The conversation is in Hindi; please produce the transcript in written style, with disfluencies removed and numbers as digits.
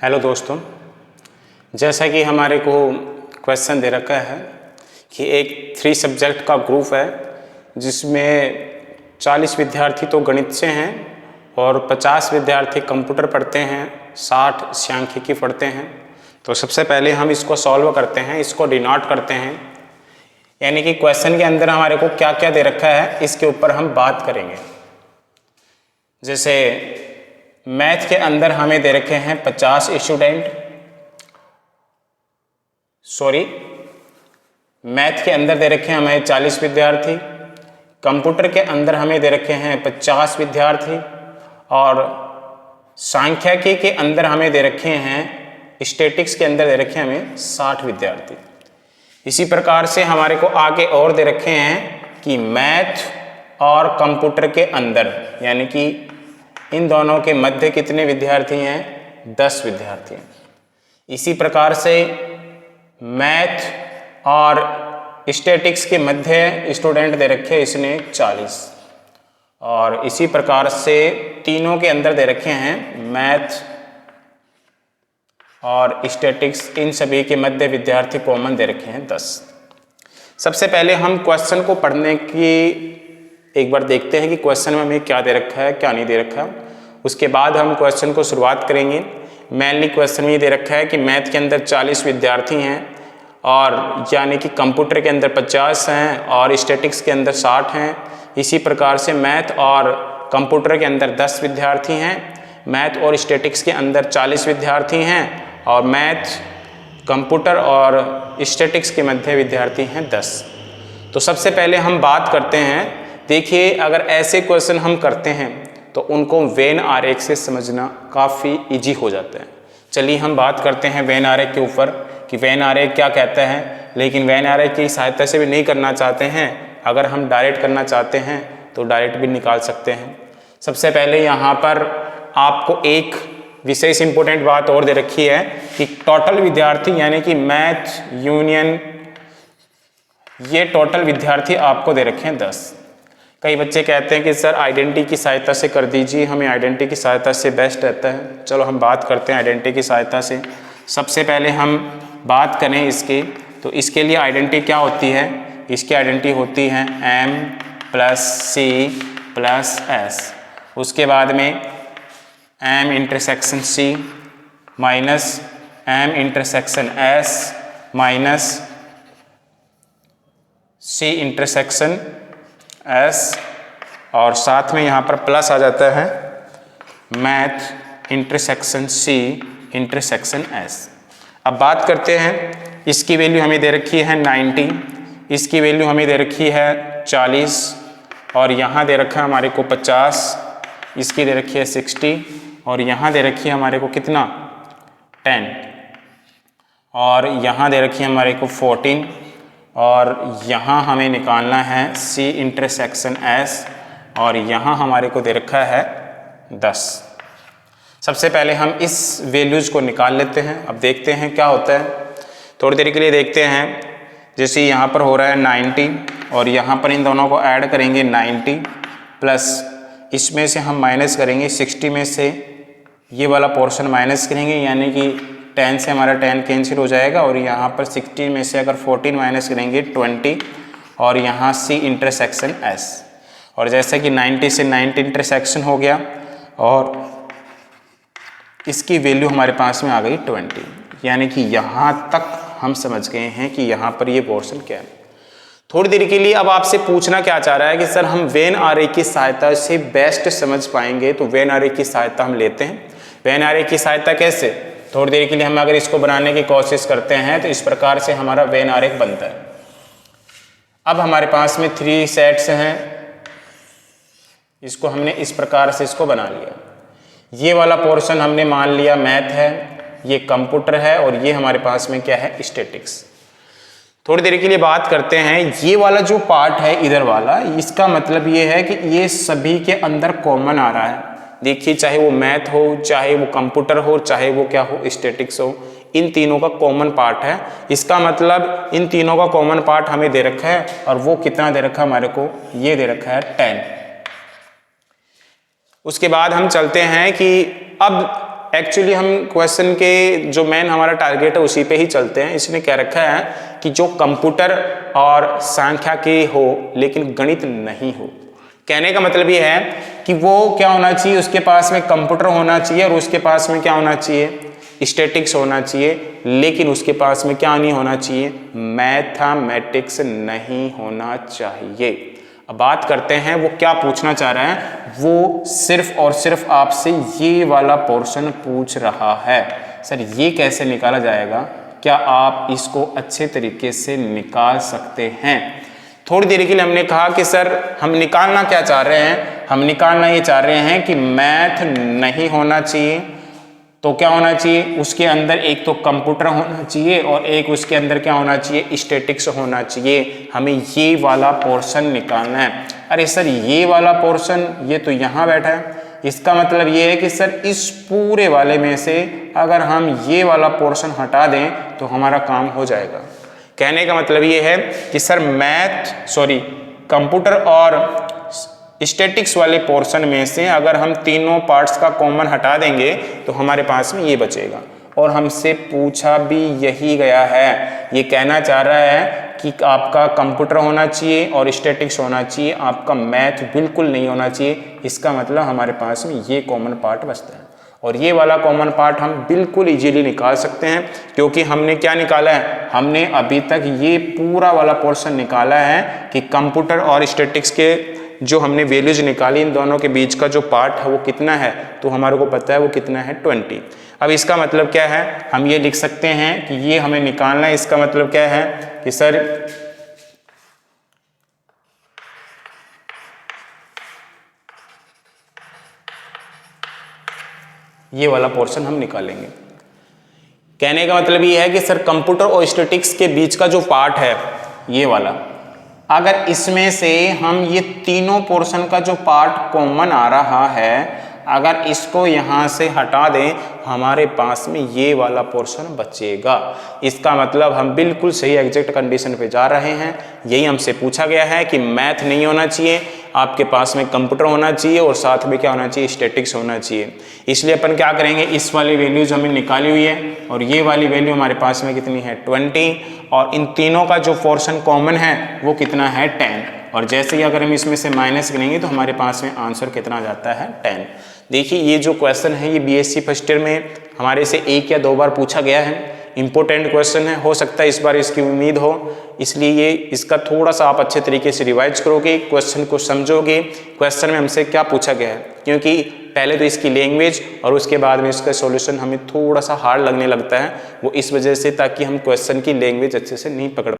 हेलो दोस्तों, जैसा कि हमारे को क्वेश्चन दे रखा है कि एक 3 सब्जेक्ट का ग्रुप है जिसमें 40 विद्यार्थी तो गणित से हैं और 50 विद्यार्थी कंप्यूटर पढ़ते हैं, 60 सांख्यिकी पढ़ते हैं। तो सबसे पहले हम इसको सॉल्व करते हैं, इसको डिनोट करते हैं, यानी कि क्वेश्चन के अंदर हमारे को क्या क्या दे रखा है इसके ऊपर हम बात करेंगे। जैसे मैथ के अंदर हमें दे रखे हैं 50 स्टूडेंट, मैथ के अंदर दे रखे हैं हमें 40 विद्यार्थी, कंप्यूटर के अंदर हमें दे रखे हैं 50 विद्यार्थी और सांख्यिकी के अंदर हमें दे रखे हैं, स्टैटिक्स के अंदर दे रखे हैं हमें 60 विद्यार्थी। इसी प्रकार से हमारे को आगे और दे रखे हैं कि मैथ और कंप्यूटर के अंदर, यानी कि इन दोनों के मध्य कितने विद्यार्थी हैं? 10 विद्यार्थी हैं। इसी प्रकार से मैथ और स्टैटिक्स के मध्य स्टूडेंट दे रखे हैं इसने 40 और इसी प्रकार से तीनों के अंदर दे रखे हैं मैथ और स्टैटिक्स, इन सभी के मध्य विद्यार्थी कॉमन दे रखे हैं 10। सबसे पहले हम क्वेश्चन को पढ़ने की एक बार देखते हैं कि क्वेश्चन में हमें क्या दे रखा है, क्या नहीं दे रखा। उसके बाद हम क्वेश्चन को शुरुआत करेंगे। मेनली क्वेश्चन में ये दे रखा है कि मैथ के अंदर 40 विद्यार्थी हैं और यानी कि कंप्यूटर के अंदर 50 हैं और स्टैटिक्स के अंदर 60 हैं। इसी प्रकार से मैथ और कंप्यूटर के अंदर 10 विद्यार्थी हैं, मैथ और स्टैटिक्स के अंदर 40 विद्यार्थी हैं और मैथ, कंप्यूटर और स्टैटिक्स के मध्य विद्यार्थी हैं 10। तो सबसे पहले हम बात करते हैं, देखिए अगर ऐसे क्वेश्चन हम करते हैं तो उनको वेन आरेख से समझना काफ़ी इजी हो जाता है। चलिए हम बात करते हैं वेन आरेख के ऊपर कि वेन आरेख क्या कहता है, लेकिन वेन आरेख की सहायता से भी नहीं करना चाहते हैं, अगर हम डायरेक्ट करना चाहते हैं तो डायरेक्ट भी निकाल सकते हैं। सबसे पहले यहाँ पर आपको एक विशेष इंपॉर्टेंट बात और दे रखी है कि टोटल विद्यार्थी, यानी कि मैथ यूनियन, ये टोटल विद्यार्थी आपको दे रखे हैं 10। कई बच्चे कहते हैं कि सर आइडेंटिटी की सहायता से कर दीजिए, हमें आइडेंटिटी की सहायता से बेस्ट रहता है। चलो हम बात करते हैं आइडेंटिटी की सहायता से। सबसे पहले हम बात करें इसकी, तो इसके लिए आइडेंटिटी क्या होती है? इसकी आइडेंटिटी होती है m + c + s। उसके बाद में m intersection c minus m intersection s minus c intersection s और साथ में यहाँ पर प्लस आ जाता है math intersection c intersection s। अब बात करते हैं, इसकी वैल्यू हमें दे रखी है 90, इसकी वैल्यू हमें दे रखी है 40 और यहाँ दे रखा है हमारे को 50, इसकी दे रखी है 60 और यहाँ दे रखी है हमारे को कितना 10 और यहाँ दे रखी है हमारे को 14 और यहाँ हमें निकालना है c इंटरसेक्शन s और यहाँ हमारे को दे रखा है 10। सबसे पहले हम इस वैल्यूज़ को निकाल लेते हैं। अब देखते हैं क्या होता है, थोड़ी देर के लिए देखते हैं। जैसे यहाँ पर हो रहा है 90 और यहाँ पर इन दोनों को ऐड करेंगे 90 प्लस इसमें से हम माइनस करेंगे 60 में से ये वाला पोर्शन माइनस करेंगे, यानी कि 10 से हमारा 10 कैंसिल हो जाएगा और यहाँ पर 60 में से अगर 14 माइनस करेंगे 20 और यहाँ c इंटरसेक्शन s और जैसे कि 90 से 90 इंटरसेक्शन हो गया और इसकी वैल्यू हमारे पास में आ गई 20, यानी कि यहाँ तक हम समझ गए हैं कि यहाँ पर ये पोर्शन क्या है। थोड़ी देर के लिए अब आपसे पूछना क्या चाह रहा है कि सर हम वेन आरेख की सहायता से बेस्ट समझ पाएंगे, तो वेन आरेख की सहायता हम लेते हैं। वेन आरेख की सहायता कैसे? थोड़ी देर के लिए हम अगर इसको बनाने की कोशिश करते हैं तो इस प्रकार से हमारा वेन आरेख बनता है। अब हमारे पास में 3 सेट्स हैं, इसको हमने इस प्रकार से इसको बना लिया। ये वाला पोर्शन हमने मान लिया मैथ है, ये कंप्यूटर है और ये हमारे पास में क्या है स्टैटिक्स। थोड़ी देर के लिए बात करते हैं, ये वाला जो पार्ट है इधर वाला, इसका मतलब ये है कि ये सभी के अंदर कॉमन आ रहा है। देखिए चाहे वो मैथ हो, चाहे वो कंप्यूटर हो, चाहे वो क्या हो स्टैटिक्स हो, इन तीनों का कॉमन पार्ट है। इसका मतलब इन तीनों का कॉमन पार्ट हमें दे रखा है और वो कितना दे रखा है हमारे को? ये दे रखा है 10। उसके बाद हम चलते हैं कि अब एक्चुअली हम क्वेश्चन के जो मेन हमारा टारगेट है उसी पे ही चलते हैं। इसने क्या रखा है कि जो कंप्यूटर और संख्या के हो लेकिन गणित नहीं हो। कहने का मतलब ये है कि वो क्या होना चाहिए, उसके पास में कंप्यूटर होना चाहिए और उसके पास में क्या होना चाहिए, स्टैटिक्स होना चाहिए, लेकिन उसके पास में क्या नहीं होना चाहिए, मैथमेटिक्स नहीं होना चाहिए। अब बात करते हैं वो क्या पूछना चाह रहा है। वो सिर्फ और सिर्फ आपसे ये वाला पोर्शन पूछ रहा है। सर ये कैसे निकाला जाएगा, क्या आप इसको अच्छे तरीके से निकाल सकते हैं? थोड़ी देर के लिए हमने कहा कि सर हम निकालना क्या चाह रहे हैं, हम निकालना ये चाह रहे हैं कि मैथ नहीं होना चाहिए, तो क्या होना चाहिए, उसके अंदर एक तो कंप्यूटर होना चाहिए और एक उसके अंदर क्या होना चाहिए, स्टैटिक्स होना चाहिए। हमें ये वाला पोर्शन निकालना है। अरे सर ये वाला पोर्शन ये तो यहाँ बैठा है, इसका मतलब ये है कि सर इस पूरे वाले में से अगर हम ये वाला पोर्शन हटा दें तो हमारा काम हो जाएगा। कहने का मतलब ये है कि सर कंप्यूटर और स्टैटिक्स वाले पोर्शन में से अगर हम तीनों पार्ट्स का कॉमन हटा देंगे तो हमारे पास में ये बचेगा। और हमसे पूछा भी यही गया है, ये कहना चाह रहा है कि आपका कंप्यूटर होना चाहिए और स्टैटिक्स होना चाहिए, आपका मैथ बिल्कुल नहीं होना चाहिए। इसका मतलब हमारे पास में ये कॉमन पार्ट बचता है और ये वाला कॉमन पार्ट हम बिल्कुल इजीली निकाल सकते हैं, क्योंकि हमने क्या निकाला है, हमने अभी तक ये पूरा वाला पोर्शन निकाला है कि कंप्यूटर और स्टैटिक्स के जो हमने वैल्यूज निकाली, इन दोनों के बीच का जो पार्ट है वो कितना है, तो हमारे को पता है वो कितना है 20। अब इसका मतलब क्या है, हम ये लिख सकते हैं कि ये हमें निकालना है। इसका मतलब क्या है कि सर ये वाला पोर्शन हम निकालेंगे। कहने का मतलब ये है कि सर कंप्यूटर और स्टैटिक्स के बीच का जो पार्ट है ये वाला, अगर इसमें से हम ये तीनों पोर्शन का जो पार्ट कॉमन आ रहा है, अगर इसको यहाँ से हटा दें हमारे पास में ये वाला पोर्शन बचेगा। इसका मतलब हम बिल्कुल सही एग्जैक्ट कंडीशन पे जा रहे हैं। यही हमसे पूछा गया है कि मैथ नहीं होना चाहिए, आपके पास में कंप्यूटर होना चाहिए और साथ में क्या होना चाहिए, स्टैटिक्स होना चाहिए। इसलिए अपन क्या करेंगे, इस वाली वैल्यूज हमें निकाली हुई है और ये वाली वैल्यू हमारे पास में कितनी है 20, और इन तीनों का जो पोर्शन कॉमन है वो कितना है 10। और जैसे ही अगर हम इसमें से माइनस करेंगे तो हमारे पास में आंसर कितना आ जाता है 10। देखिए ये जो क्वेश्चन है ये बीएससी फर्स्ट ईयर में हमारे से 1 या 2 बार पूछा गया है। इंपॉर्टेंट क्वेश्चन है, हो सकता है इस बार इसकी उम्मीद हो, इसलिए ये इसका थोड़ा सा आप अच्छे तरीके से रिवाइज करोगे, क्वेश्चन को समझोगे, क्वेश्चन में हमसे क्या पूछा गया है। क्योंकि पहले तो इसकी लैंग्वेज और उसके बाद में इसका सॉल्यूशन हमें थोड़ा सा हार्ड लगने लगता है, वो इस वजह से ताकि हम क्वेश्चन की लैंग्वेज अच्छे से नहीं पकड़